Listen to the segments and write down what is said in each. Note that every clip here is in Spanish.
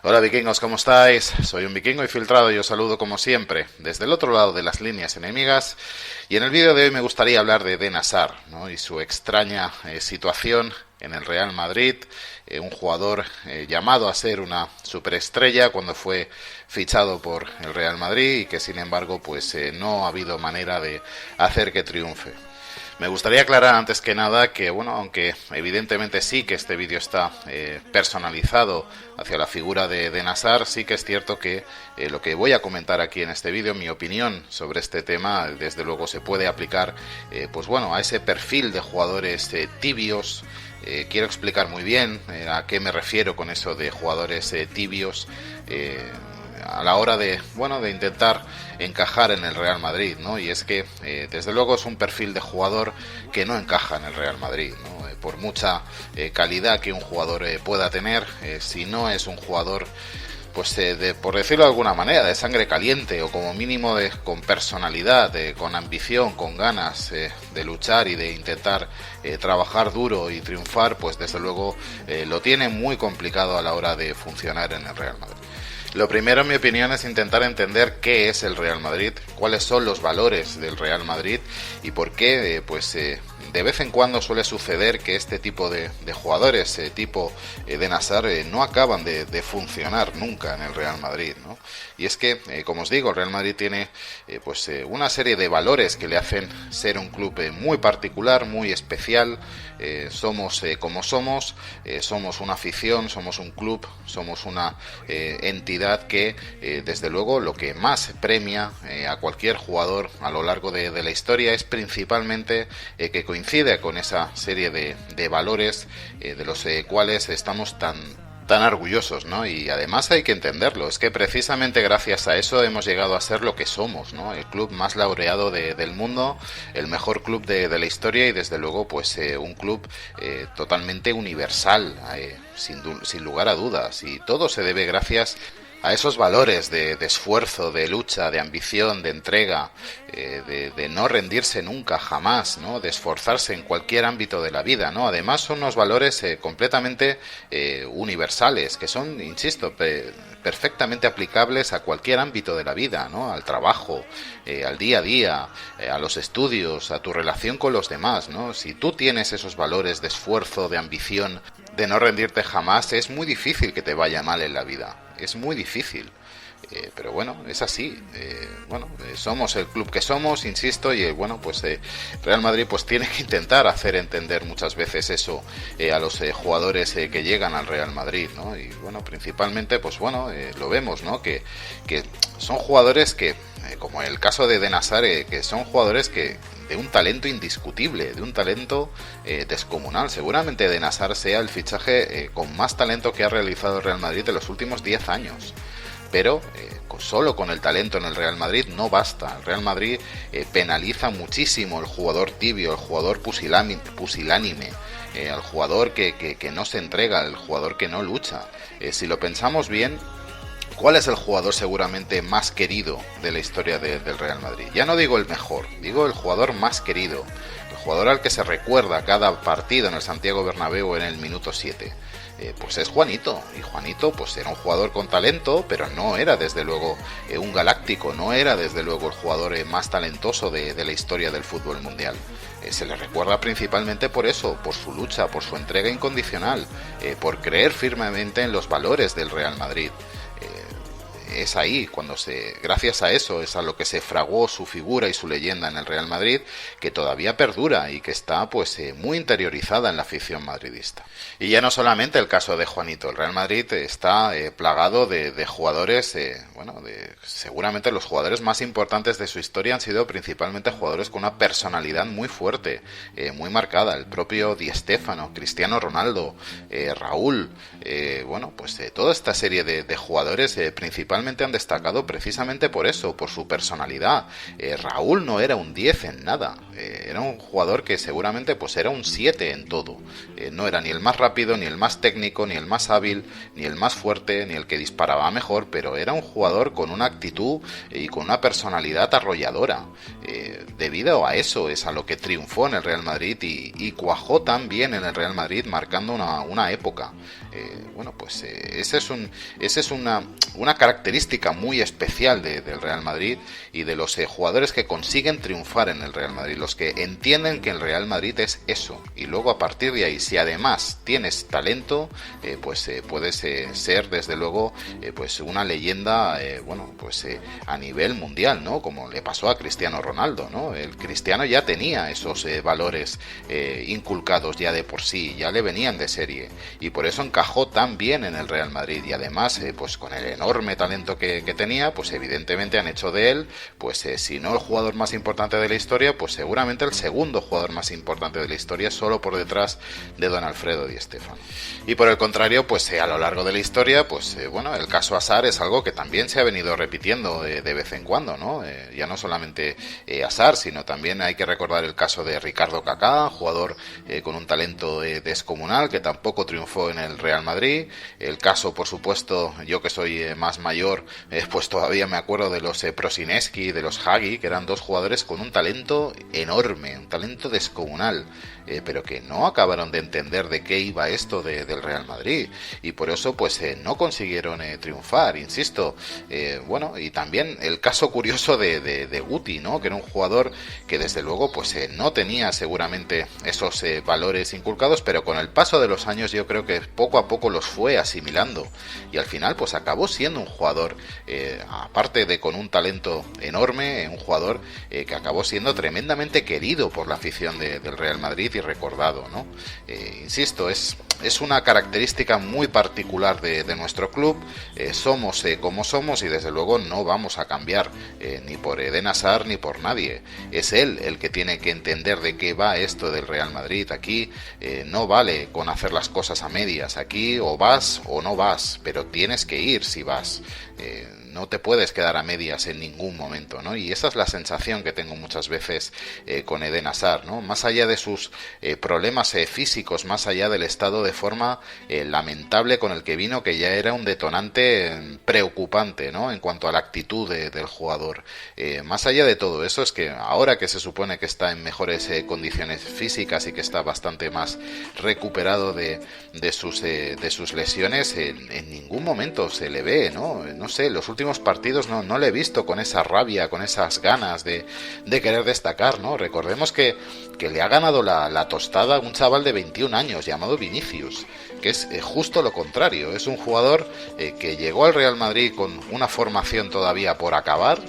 Hola vikingos, ¿cómo estáis? Soy un vikingo infiltrado y os saludo como siempre desde el otro lado de las líneas enemigas, y en el vídeo de hoy me gustaría hablar de Eden Hazard, ¿no? Y su extraña situación en el Real Madrid, un jugador llamado a ser una superestrella cuando fue fichado por el Real Madrid y que sin embargo pues no ha habido manera de hacer que triunfe. Me gustaría aclarar antes que nada que, bueno, aunque evidentemente sí que este vídeo está personalizado hacia la figura de Eden Hazard, sí que es cierto que lo que voy a comentar aquí en este vídeo, mi opinión sobre este tema, desde luego se puede aplicar, pues bueno, a ese perfil de jugadores tibios. Quiero explicar muy bien a qué me refiero con eso de jugadores tibios. A la hora de, bueno, de intentar encajar en el Real Madrid, ¿no? Y es que desde luego es un perfil de jugador que no encaja en el Real Madrid, ¿no? Por mucha calidad que un jugador pueda tener, si no es un jugador pues por decirlo de alguna manera, de sangre caliente o como mínimo con personalidad, con ambición, con ganas de luchar y de intentar trabajar duro y triunfar, pues desde luego lo tiene muy complicado a la hora de funcionar en el Real Madrid. Lo primero, en mi opinión, es intentar entender qué es el Real Madrid, cuáles son los valores del Real Madrid y por qué, de vez en cuando suele suceder que este tipo de jugadores, tipo Eden Hazard, no acaban de funcionar nunca en el Real Madrid, ¿no? Y es que, como os digo, el Real Madrid tiene una serie de valores que le hacen ser un club muy particular, muy especial. Somos como somos, somos una afición, somos un club, somos una entidad que desde luego lo que más premia a cualquier jugador a lo largo de la historia es principalmente que coincide con esa serie de valores de los cuales estamos tan orgullosos, ¿no? Y además hay que entenderlo, es que precisamente gracias a eso hemos llegado a ser lo que somos, ¿no? El club más laureado del mundo, el mejor club de la historia y desde luego pues un club totalmente universal, sin lugar a dudas, y todo se debe gracias a esos valores de esfuerzo, de lucha, de ambición, de entrega, de no rendirse nunca, jamás, ¿no? De esforzarse en cualquier ámbito de la vida, ¿no? Además son unos valores completamente universales, que son, insisto, perfectamente aplicables a cualquier ámbito de la vida, ¿no? Al trabajo, al día a día, a los estudios, a tu relación con los demás, ¿no? Si tú tienes esos valores de esfuerzo, de ambición, de no rendirte jamás, es muy difícil que te vaya mal en la vida. Es muy difícil, pero bueno, es así. Somos el club que somos, insisto, y Real Madrid pues tiene que intentar hacer entender muchas veces eso a los jugadores que llegan al Real Madrid, ¿no? Y bueno, principalmente lo vemos, ¿no? Que son jugadores que, como el caso de Eden Hazard, que son jugadores que de un talento indiscutible, de un talento descomunal. Seguramente Eden Hazard sea el fichaje con más talento que ha realizado el Real Madrid en los últimos 10 años. Pero solo con el talento en el Real Madrid no basta. El Real Madrid penaliza muchísimo el jugador tibio, el jugador pusilánime, al jugador que no se entrega, el jugador que no lucha. Si lo pensamos bien, ¿cuál es el jugador seguramente más querido de la historia del Real Madrid? Ya no digo el mejor, digo el jugador más querido, el jugador al que se recuerda cada partido en el Santiago Bernabéu en el minuto 7. Pues es Juanito, y Juanito pues era un jugador con talento, pero no era desde luego un galáctico, no era desde luego el jugador más talentoso de la historia del fútbol mundial. Se le recuerda principalmente por eso, por su lucha, por su entrega incondicional, por creer firmemente en los valores del Real Madrid. Es ahí gracias a eso es a lo que se fraguó su figura y su leyenda en el Real Madrid, que todavía perdura y que está muy interiorizada en la afición madridista. Y ya no solamente el caso de Juanito, el Real Madrid está plagado de jugadores, seguramente los jugadores más importantes de su historia han sido principalmente jugadores con una personalidad muy fuerte, muy marcada, el propio Di Stéfano, Cristiano Ronaldo, Raúl, toda esta serie de jugadores principalmente principalmente han destacado precisamente por eso, por su personalidad. Raúl no era un 10 en nada, era un jugador que seguramente pues era un 7 en todo. No era ni el más rápido, ni el más técnico, ni el más hábil, ni el más fuerte, ni el que disparaba mejor, pero era un jugador con una actitud y con una personalidad arrolladora. Debido a eso es a lo que triunfó en el Real Madrid y cuajó tan bien en el Real Madrid, marcando una época. Bueno, pues esa es una característica muy especial del Real Madrid y de los jugadores que consiguen triunfar en el Real Madrid, los que entienden que el Real Madrid es eso, y luego a partir de ahí, si además tienes talento, pues puedes ser desde luego pues una leyenda, bueno, pues a nivel mundial, ¿no? Como le pasó a Cristiano Ronaldo, ¿no? El Cristiano ya tenía esos valores inculcados ya de por sí, ya le venían de serie, y por eso encajó tan bien en el Real Madrid, y además pues con el enorme talento que tenía, pues evidentemente han hecho de él, pues si no el jugador más importante de la historia, pues seguramente el segundo jugador más importante de la historia, solo por detrás de don Alfredo Di Stéfano. Y por el contrario, pues a lo largo de la historia, pues bueno, el caso Hazard es algo que también se ha venido repitiendo de vez en cuando, ¿no? Ya no solamente Hazard, sino también hay que recordar el caso de Ricardo Kaká, jugador con un talento descomunal que tampoco triunfó en el Real Madrid. El caso, por supuesto, yo que soy más mayor, pues todavía me acuerdo de los Prosineski, de los Hagi, que eran dos jugadores con un talento enorme, un talento descomunal, pero que no acabaron de entender de qué iba esto del Real Madrid, y por eso pues no consiguieron triunfar, insisto. Bueno, y también el caso curioso de Guti, ¿no? Que era un jugador que desde luego pues no tenía seguramente esos valores inculcados, pero con el paso de los años yo creo que poco a poco los fue asimilando, y al final pues acabó siendo un jugador, aparte de con un talento enorme, un jugador que acabó siendo tremendamente querido por la afición del Real Madrid y recordado, ¿no? Insisto, es una característica muy particular de nuestro club. Somos como somos, y desde luego no vamos a cambiar ni por Eden Hazard ni por nadie. Es él el que tiene que entender de qué va esto del Real Madrid. Aquí no vale con hacer las cosas a medias. Aquí o vas o no vas, pero tienes que ir si vas. No te puedes quedar a medias en ningún momento, ¿no? Y esa es la sensación que tengo muchas veces con Eden Hazard, ¿no? Más allá de sus problemas físicos, más allá del estado de forma lamentable con el que vino, que ya era un detonante preocupante, ¿no? En cuanto a la actitud del jugador. Más allá de todo eso, es que ahora que se supone que está en mejores condiciones físicas y que está bastante más recuperado de sus lesiones, en ningún momento se le ve, ¿no? No sé, los últimos partidos no le he visto con esa rabia, con esas ganas de querer destacar, ¿no? Recordemos que le ha ganado la tostada un chaval de 21 años llamado Vinicius, que es justo lo contrario. Es un jugador que llegó al Real Madrid con una formación todavía por acabar,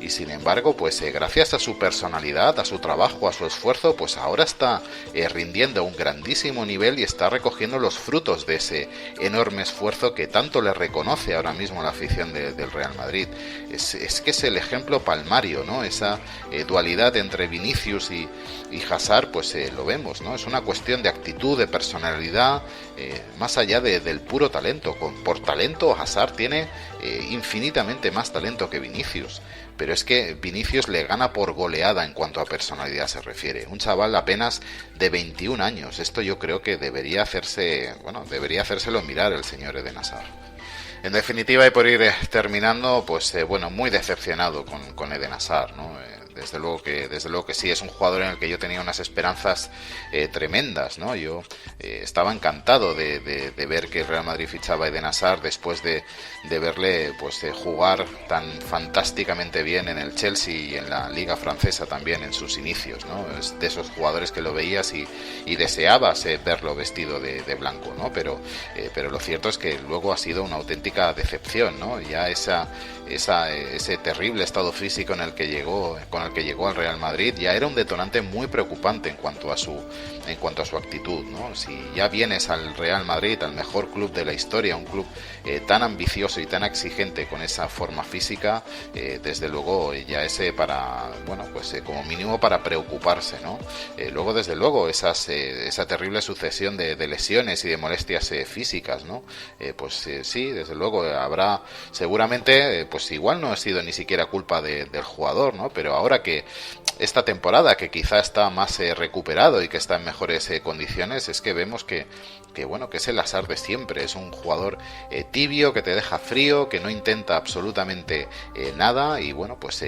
y sin embargo, pues gracias a su personalidad, a su trabajo, a su esfuerzo, pues ahora está rindiendo a un grandísimo nivel y está recogiendo los frutos de ese enorme esfuerzo que tanto le reconoce ahora mismo la afición del Real Madrid. Es que es el ejemplo palmario, ¿no? Esa dualidad entre Vinicius y Hazard, pues lo vemos, ¿no? Es una cuestión de actitud, de personalidad, más allá del puro talento. Por talento, Hazard tiene infinitamente más talento que Vinicius, pero es que Vinicius le gana por goleada en cuanto a personalidad se refiere. Un chaval apenas de 21 años. Esto yo creo que debería hacérselo mirar el señor Eden Hazard. En definitiva, y por ir terminando, pues bueno, muy decepcionado con Eden Hazard, ¿no? Desde luego que sí, es un jugador en el que yo tenía unas esperanzas tremendas, ¿no? Yo estaba encantado de ver que el Real Madrid fichaba a Eden Hazard después de verle pues jugar tan fantásticamente bien en el Chelsea y en la Liga Francesa también en sus inicios, ¿no? Es de esos jugadores que lo veías y deseabas verlo vestido de blanco, ¿no? Pero lo cierto es que luego ha sido una auténtica decepción, ¿no? Ya ese terrible estado físico en el que llegó, con con el que llegó al Real Madrid ya era un detonante muy preocupante en cuanto a su actitud, ¿no? Si ya vienes al Real Madrid, al mejor club de la historia, un club tan ambicioso y tan exigente con esa forma física, desde luego ya ese como mínimo para preocuparse, ¿no? Luego desde luego esa terrible sucesión de lesiones y de molestias físicas, ¿no? Sí, desde luego habrá seguramente, pues igual no ha sido ni siquiera culpa del jugador, ¿no? Pero ahora que esta temporada, que quizá está más recuperado y que está en mejores condiciones, es que vemos que es el azar de siempre. Es un jugador tibio, que te deja frío, que no intenta absolutamente nada, y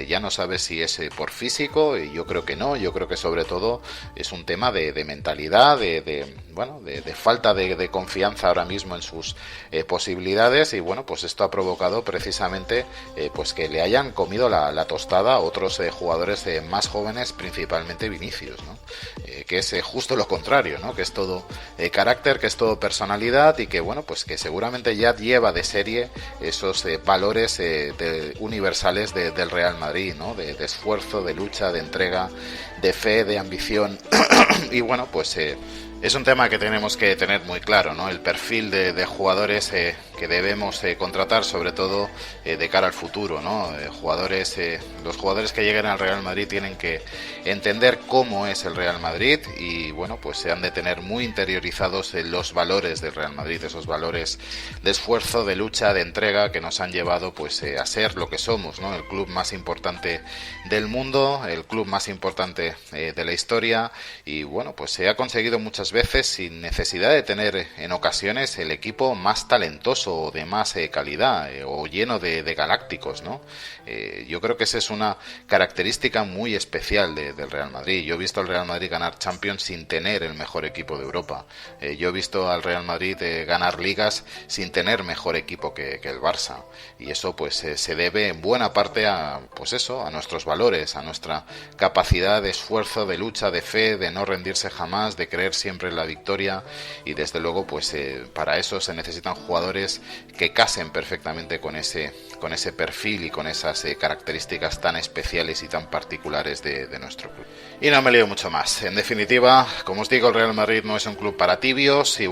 ya no sabes si es por físico. Y yo creo que no, yo creo que sobre todo es un tema de mentalidad, de falta de confianza ahora mismo en sus posibilidades, y esto ha provocado precisamente que le hayan comido la tostada a otros jugadores más jóvenes, principalmente Vinicius, ¿no? Que es justo lo contrario, ¿no? Que es todo carácter, que es todo personalidad, y que que seguramente ya lleva de serie esos valores universales del Real Madrid, ¿no? De esfuerzo, de lucha, de entrega, de fe, de ambición. Y es un tema que tenemos que tener muy claro, ¿no? El perfil de jugadores que debemos contratar, sobre todo de cara al futuro, ¿no? Los jugadores que lleguen al Real Madrid tienen que entender cómo es el Real Madrid, y se han de tener muy interiorizados los valores del Real Madrid, esos valores de esfuerzo, de lucha, de entrega, que nos han llevado a ser lo que somos, ¿no? El club más importante del mundo, el club más importante de la historia, y se ha conseguido muchas veces sin necesidad de tener en ocasiones el equipo más talentoso o de más calidad, o lleno de galácticos, ¿no? Yo creo que esa es una característica muy especial del Real Madrid. Yo he visto al Real Madrid ganar Champions sin tener el mejor equipo de Europa. Yo he visto al Real Madrid ganar ligas sin tener mejor equipo que el Barça, y eso se debe en buena parte a nuestros valores, a nuestra capacidad de esfuerzo, de lucha, de fe, de no rendirse jamás, de creer siempre en la victoria. Y desde luego para eso se necesitan jugadores que casen perfectamente con ese perfil y con esas características tan especiales y tan particulares de nuestro club. Y no me lío mucho más. En definitiva, como os digo, el Real Madrid no es un club para tibios, y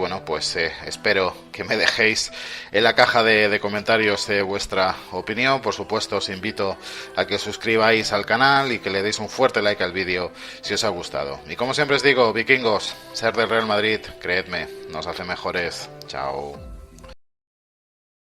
espero que me dejéis en la caja de comentarios vuestra opinión. Por supuesto, os invito a que os suscribáis al canal y que le deis un fuerte like al vídeo si os ha gustado. Y como siempre os digo, vikingos, ser del Real Madrid, creedme, nos hace mejores. Chao.